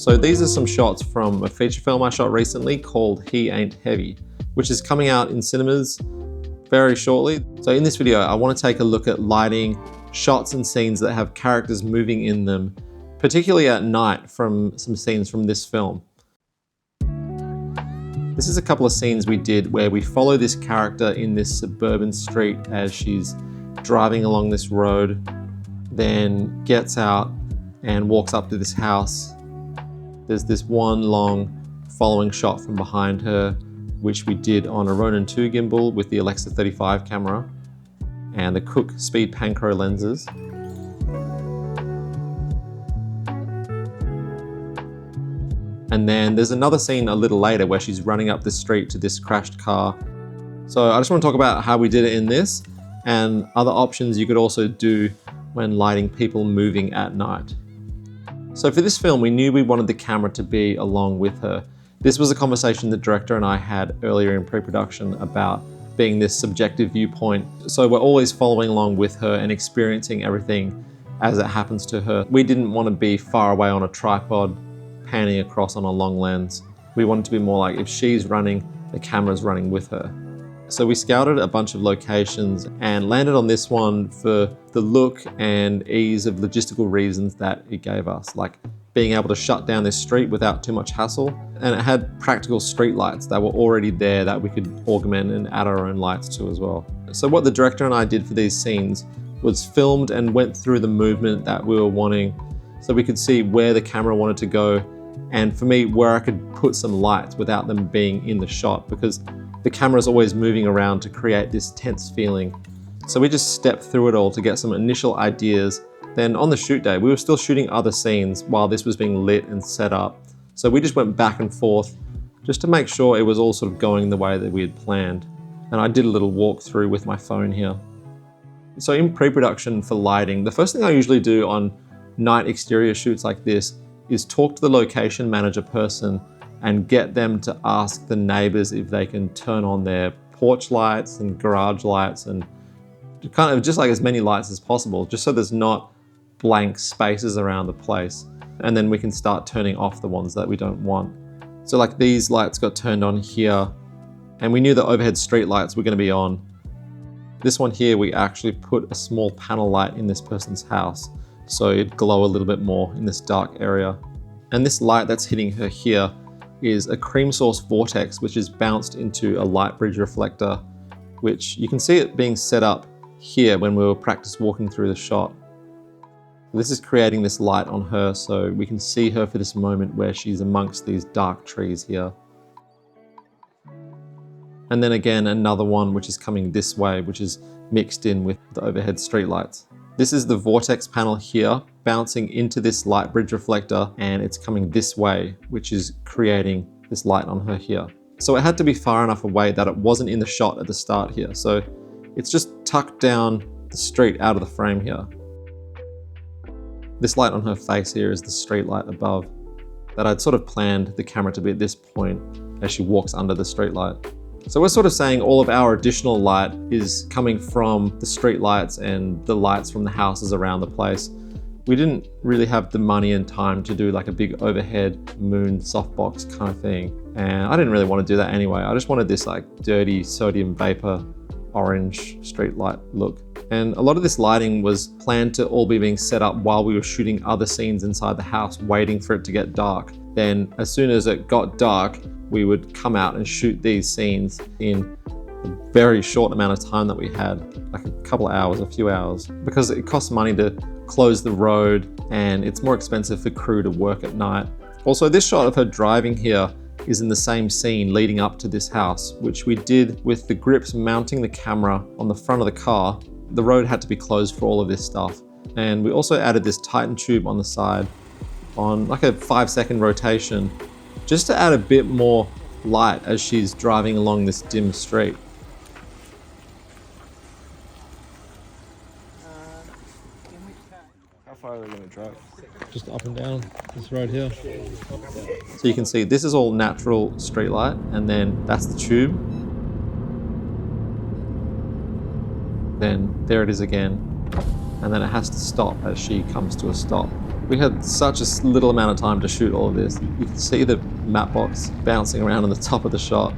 So these are some shots from a feature film I shot recently called He Ain't Heavy, which is coming out in cinemas very shortly. So in this video, I want to take a look at lighting, shots and scenes that have characters moving in them, particularly at night from some scenes from this film. This is a couple of scenes we did where we follow this character in this suburban street as she's driving along this road, then gets out and walks up to this house. There's this one long following shot from behind her, which we did on a Ronin 2 gimbal with the Alexa 35 camera and the Cooke Speed Panchro lenses. And then there's another scene a little later where she's running up the street to this crashed car. So I just want to talk about how we did it in this and other options you could also do when lighting people moving at night. So for this film, we knew we wanted the camera to be along with her. This was a conversation the director and I had earlier in pre-production about being this subjective viewpoint. So we're always following along with her and experiencing everything as it happens to her. We didn't want to be far away on a tripod, panning across on a long lens. We wanted to be more like if she's running, the camera's running with her. So we scouted a bunch of locations and landed on this one for the look and ease of logistical reasons that it gave us, like being able to shut down this street without too much hassle. And it had practical street lights that were already there that we could augment and add our own lights to as well. So what the director and I did for these scenes was filmed and went through the movement that we were wanting so we could see where the camera wanted to go. And for me, where I could put some lights without them being in the shot, because the camera is always moving around to create this tense feeling. So we just stepped through it all to get some initial ideas. Then on the shoot day, we were still shooting other scenes while this was being lit and set up. So we just went back and forth just to make sure it was all sort of going the way that we had planned. And I did a little walkthrough with my phone here. So in pre-production for lighting, the first thing I usually do on night exterior shoots like this is talk to the location manager person and get them to ask the neighbors if they can turn on their porch lights and garage lights and kind of just like as many lights as possible, just so there's not blank spaces around the place. And then we can start turning off the ones that we don't want. So like these lights got turned on here and we knew the overhead street lights were going to be on. This one here, we actually put a small panel light in this person's house so it'd glow a little bit more in this dark area. And this light that's hitting her here is a cream source vortex, which is bounced into a light bridge reflector, which you can see it being set up here when we were practice walking through the shot. This is creating this light on her so we can see her for this moment where she's amongst these dark trees here. And then again, another one which is coming this way, which is mixed in with the overhead streetlights. This is the vortex panel here, bouncing into this light bridge reflector, and it's coming this way, which is creating this light on her here. So it had to be far enough away that it wasn't in the shot at the start here. So it's just tucked down the street out of the frame here. This light on her face here is the street light above that I'd sort of planned the camera to be at this point as she walks under the street light. So we're sort of saying all of our additional light is coming from the street lights and the lights from the houses around the place. We didn't really have the money and time to do like a big overhead moon softbox kind of thing. And I didn't really want to do that anyway. I just wanted this like dirty sodium vapor orange street light look. And a lot of this lighting was planned to all be being set up while we were shooting other scenes inside the house, waiting for it to get dark. Then as soon as it got dark, we would come out and shoot these scenes in a very short amount of time that we had, like a couple of hours, a few hours, because it costs money to close the road and it's more expensive for crew to work at night. Also, this shot of her driving here is in the same scene leading up to this house, which we did with the grips mounting the camera on the front of the car. The road had to be closed for all of this stuff. And we also added this Titan tube on the side on like a 5-second rotation, just to add a bit more light as she's driving along this dim street. How far are we going to drive? Just up and down this road here. So you can see this is all natural street light, and then that's the tube. Then there it is again, and then it has to stop as she comes to a stop. We had such a little amount of time to shoot all of this. You can see the matte box bouncing around on the top of the shot,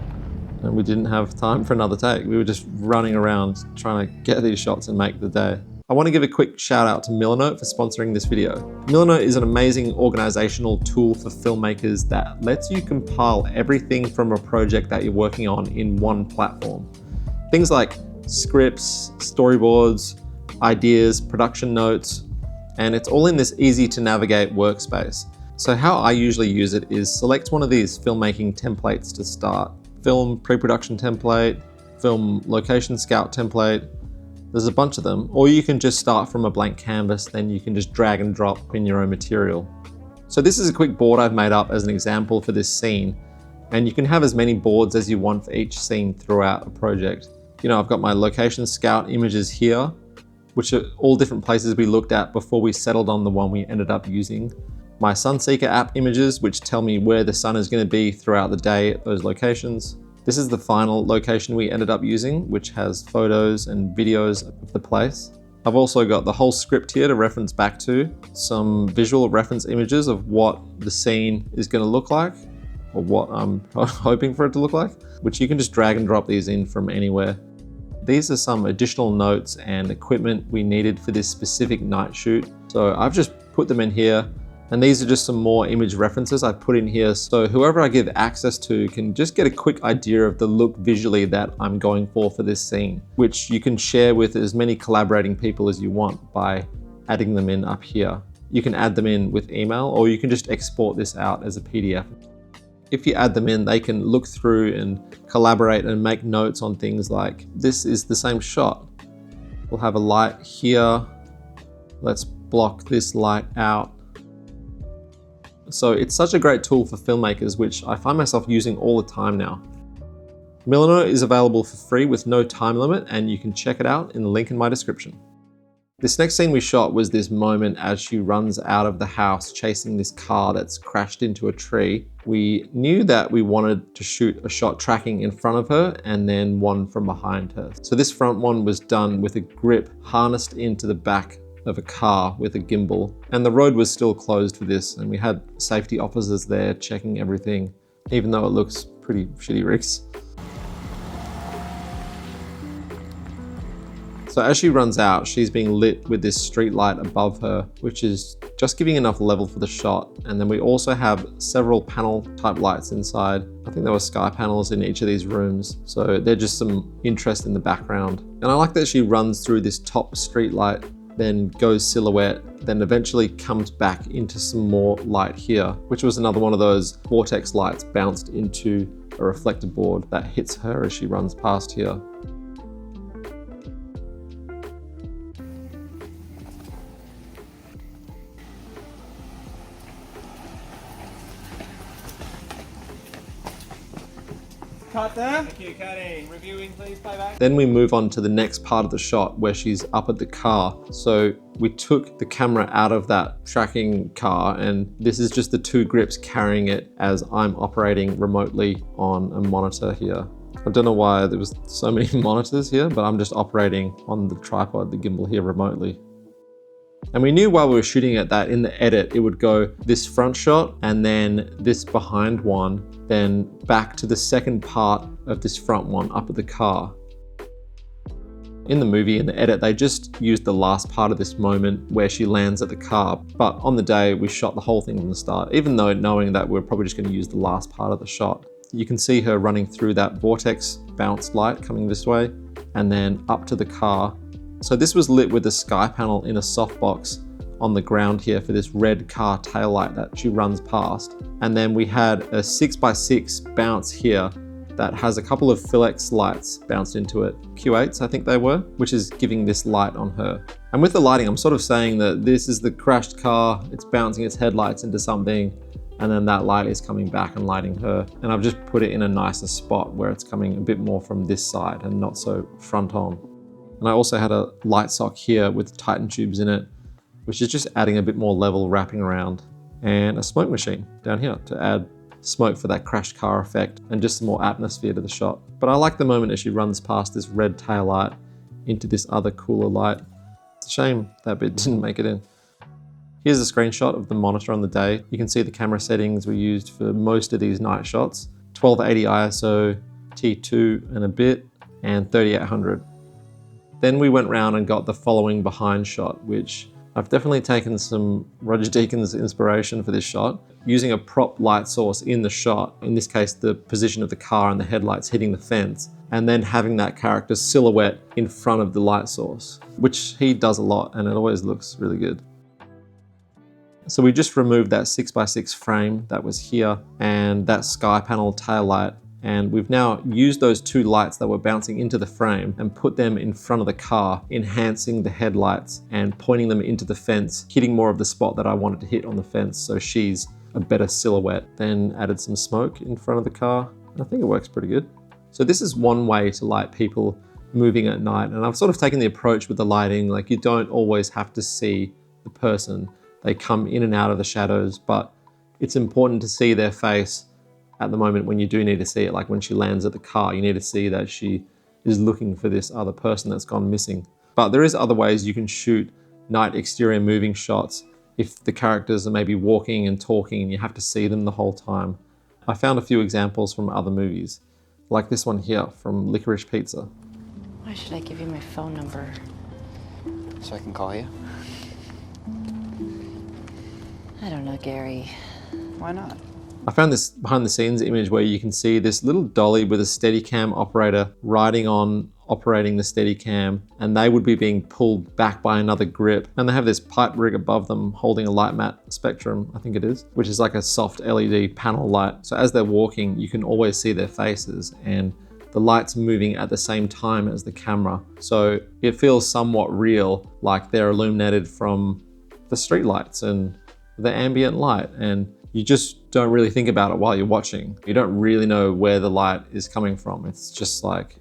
and we didn't have time for another take. We were just running around trying to get these shots and make the day. I want to give a quick shout out to Milanote for sponsoring this video. Milanote is an amazing organizational tool for filmmakers that lets you compile everything from a project that you're working on in one platform. Things like scripts, storyboards, ideas, production notes, and it's all in this easy to navigate workspace. So how I usually use it is select one of these filmmaking templates to start. Film pre-production template, film location scout template. There's a bunch of them, or you can just start from a blank canvas, then you can just drag and drop in your own material. So this is a quick board I've made up as an example for this scene, and you can have as many boards as you want for each scene throughout a project. You know, I've got my location scout images here, which are all different places we looked at before we settled on the one we ended up using. My Sunseeker app images, which tell me where the sun is going to be throughout the day at those locations. This is the final location we ended up using, which has photos and videos of the place. I've also got the whole script here to reference back to, some visual reference images of what the scene is going to look like, or what I'm hoping for it to look like, which you can just drag and drop these in from anywhere. These are some additional notes and equipment we needed for this specific night shoot. So I've just put them in here. And these are just some more image references I've put in here, so whoever I give access to can just get a quick idea of the look visually that I'm going for this scene, which you can share with as many collaborating people as you want by adding them in up here. You can add them in with email, or you can just export this out as a PDF. If you add them in, they can look through and collaborate and make notes on things like, this is the same shot. We'll have a light here. Let's block this light out. So it's such a great tool for filmmakers, which I find myself using all the time now. Milanote is available for free with no time limit, and you can check it out in the link in my description. This next scene we shot was this moment as she runs out of the house chasing this car that's crashed into a tree. We knew that we wanted to shoot a shot tracking in front of her and then one from behind her. So this front one was done with a grip harnessed into the back of a car with a gimbal, and the road was still closed for this, and we had safety officers there checking everything, even though it looks pretty shitty rigs. So as she runs out, she's being lit with this street light above her, which is just giving enough level for the shot. And then we also have several panel type lights inside. I think there were sky panels in each of these rooms. So they're just some interest in the background. And I like that she runs through this top street light, then goes silhouette, then eventually comes back into some more light here, which was another one of those vortex lights bounced into a reflector board that hits her as she runs past here. Cut there. Thank you, cutting. Reviewing, please, playback. Then we move on to the next part of the shot where she's up at the car. So we took the camera out of that tracking car, and this is just the two grips carrying it as I'm operating remotely on a monitor here. I don't know why there was so many monitors here, but I'm just operating on the tripod, the gimbal here remotely. And we knew while we were shooting it that in the edit, it would go this front shot and then this behind one, then back to the second part of this front one up at the car. In the movie, in the edit, they just used the last part of this moment where she lands at the car. But on the day, we shot the whole thing from the start, even though knowing that we're probably just going to use the last part of the shot. You can see her running through that vortex bounce light coming this way and then up to the car. So this was lit with a sky panel in a softbox on the ground here for this red car taillight that she runs past. And then we had a 6x6 bounce here that has a couple of Philex lights bounced into it. Q8s, I think they were, which is giving this light on her. And with the lighting, I'm sort of saying that this is the crashed car, it's bouncing its headlights into something, and then that light is coming back and lighting her. And I've just put it in a nicer spot where it's coming a bit more from this side and not so front on. And I also had a light sock here with Titan tubes in it, which is just adding a bit more level wrapping around, and a smoke machine down here to add smoke for that crashed car effect and just some more atmosphere to the shot. But I like the moment as she runs past this red tail light into this other cooler light. It's a shame that bit didn't make it in. Here's a screenshot of the monitor on the day. You can see the camera settings we used for most of these night shots. 1280 ISO, T2 and a bit, and 3800. Then we went round and got the following behind shot, which I've definitely taken some Roger Deakins inspiration for this shot, using a prop light source in the shot, in this case the position of the car and the headlights hitting the fence, and then having that character's silhouette in front of the light source, which he does a lot and it always looks really good. So we just removed that 6x6 frame that was here and that sky panel tail light, and we've now used those two lights that were bouncing into the frame and put them in front of the car, enhancing the headlights and pointing them into the fence, hitting more of the spot that I wanted to hit on the fence so she's a better silhouette. Then added some smoke in front of the car, and I think it works pretty good. So this is one way to light people moving at night, and I've sort of taken the approach with the lighting, like you don't always have to see the person. They come in and out of the shadows, but it's important to see their face at the moment when you do need to see it. Like when she lands at the car, you need to see that she is looking for this other person that's gone missing. But there is other ways you can shoot night exterior moving shots if the characters are maybe walking and talking and you have to see them the whole time. I found a few examples from other movies, like this one here from Licorice Pizza. Why should I give you my phone number? So I can call you? I don't know, Gary. Why not? I found this behind the scenes image where you can see this little dolly with a Steadicam operator riding on, operating the Steadicam, and they would be being pulled back by another grip. And they have this pipe rig above them holding a light mat Spectrum, I think it is, which is like a soft LED panel light. So as they're walking, you can always see their faces and the light's moving at the same time as the camera. So it feels somewhat real, like they're illuminated from the street lights and the ambient light, and you just don't really think about it while you're watching. You don't really know where the light is coming from. It's just like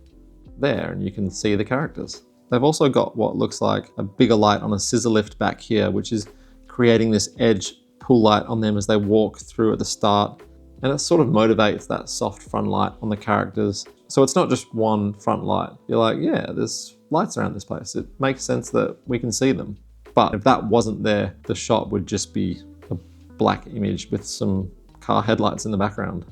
there and you can see the characters. They've also got what looks like a bigger light on a scissor lift back here, which is creating this edge pull light on them as they walk through at the start. And it sort of motivates that soft front light on the characters. So it's not just one front light. You're like, yeah, there's lights around this place. It makes sense that we can see them. But if that wasn't there, the shot would just be a black image with some car headlights in the background.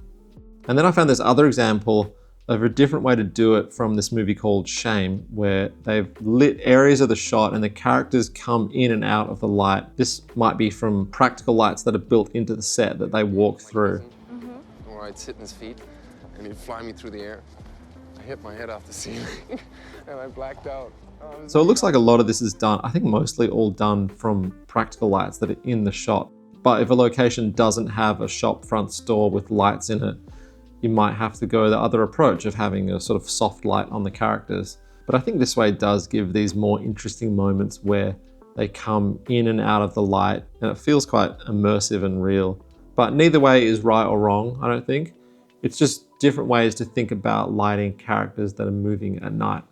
And then I found this other example of a different way to do it from this movie called Shame, where they've lit areas of the shot and the characters come in and out of the light. This might be from practical lights that are built into the set that they walk through. Or I'd sit in his feet and he'd fly me through the air. I hit my head off the ceiling and I blacked out. So it looks like a lot of this is done, I think mostly all done from practical lights that are in the shot. But if a location doesn't have a shop front store with lights in it, you might have to go the other approach of having a sort of soft light on the characters. But I think this way does give these more interesting moments where they come in and out of the light and it feels quite immersive and real. But neither way is right or wrong, I don't think. It's just different ways to think about lighting characters that are moving at night.